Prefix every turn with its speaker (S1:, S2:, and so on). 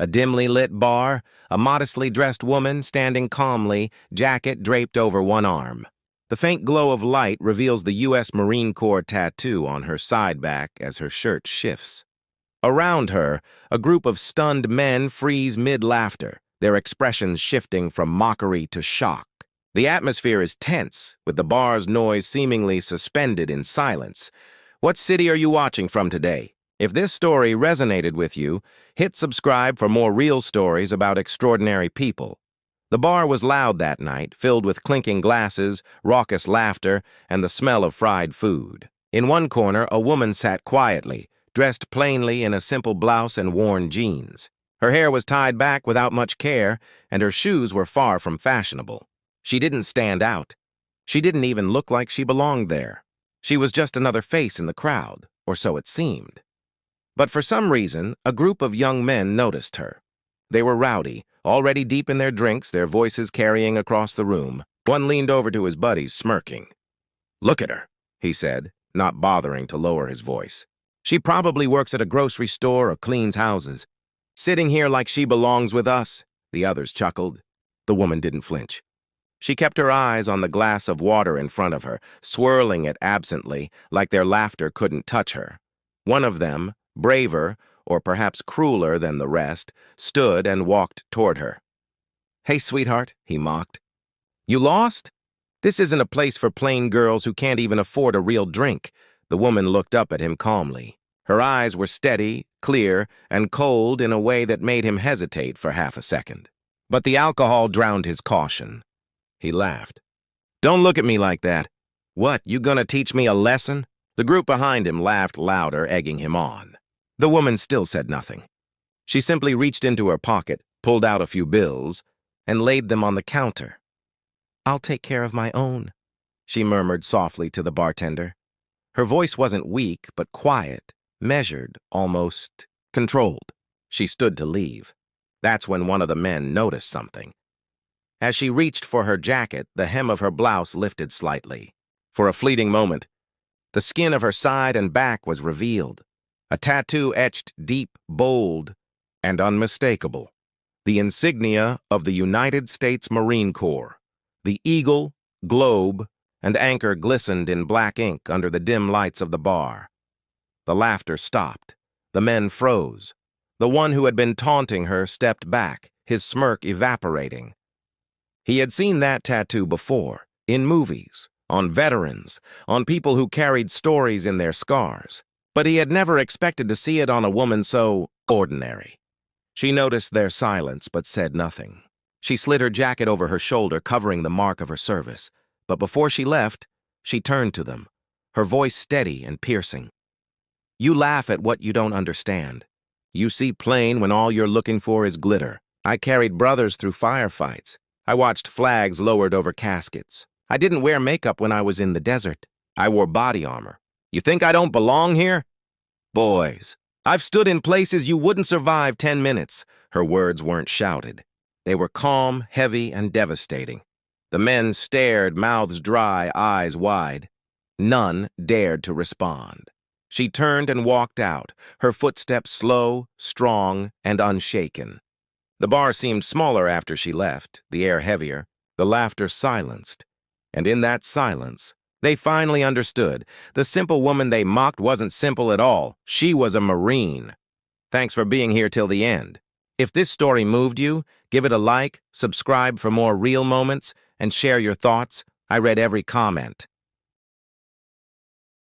S1: A dimly lit bar, a modestly dressed woman standing calmly, jacket draped over one arm. The faint glow of light reveals the U.S. Marine Corps tattoo on her side back as her shirt shifts. Around her, a group of stunned men freeze mid-laughter, their expressions shifting from mockery to shock. The atmosphere is tense, with the bar's noise seemingly suspended in silence. What city are you watching from today? If this story resonated with you, hit subscribe for more real stories about extraordinary people. The bar was loud that night, filled with clinking glasses, raucous laughter, and the smell of fried food. In one corner, a woman sat quietly, dressed plainly in a simple blouse and worn jeans. Her hair was tied back without much care, and her shoes were far from fashionable. She didn't stand out. She didn't even look like she belonged there. She was just another face in the crowd, or so it seemed. But for some reason, a group of young men noticed her. They were rowdy, already deep in their drinks, their voices carrying across the room. One leaned over to his buddies, smirking. "Look at her," he said, not bothering to lower his voice. "She probably works at a grocery store or cleans houses. Sitting here like she belongs with us," the others chuckled. The woman didn't flinch. She kept her eyes on the glass of water in front of her, swirling it absently, like their laughter couldn't touch her. One of them, braver, or perhaps crueler than the rest, stood and walked toward her. "Hey, sweetheart," he mocked. "You lost? This isn't a place for plain girls who can't even afford a real drink." The woman looked up at him calmly. Her eyes were steady, clear, and cold in a way that made him hesitate for half a second. But the alcohol drowned his caution. He laughed. "Don't look at me like that. What, you gonna teach me a lesson?" The group behind him laughed louder, egging him on. The woman still said nothing. She simply reached into her pocket, pulled out a few bills, and laid them on the counter. "I'll take care of my own," she murmured softly to the bartender. Her voice wasn't weak, but quiet, measured, almost controlled. She stood to leave. That's when one of the men noticed something. As she reached for her jacket, the hem of her blouse lifted slightly. For a fleeting moment, the skin of her side and back was revealed. A tattoo etched deep, bold, and unmistakable. The insignia of the United States Marine Corps. The eagle, globe, and anchor glistened in black ink under the dim lights of the bar. The laughter stopped. The men froze. The one who had been taunting her stepped back, his smirk evaporating. He had seen that tattoo before, in movies, on veterans, on people who carried stories in their scars. But he had never expected to see it on a woman so ordinary. She noticed their silence, but said nothing. She slid her jacket over her shoulder, covering the mark of her service. But before she left, she turned to them, her voice steady and piercing. "You laugh at what you don't understand. You see plain when all you're looking for is glitter. I carried brothers through firefights. I watched flags lowered over caskets. I didn't wear makeup when I was in the desert. I wore body armor. You think I don't belong here? Boys, I've stood in places you wouldn't survive 10 minutes. Her words weren't shouted. They were calm, heavy, and devastating. The men stared, mouths dry, eyes wide. None dared to respond. She turned and walked out, her footsteps slow, strong, and unshaken. The bar seemed smaller after she left, the air heavier, the laughter silenced. And in that silence, they finally understood. The simple woman they mocked wasn't simple at all. She was a Marine. Thanks for being here till the end. If this story moved you, give it a like, subscribe for more real moments, and share your thoughts. I read every comment.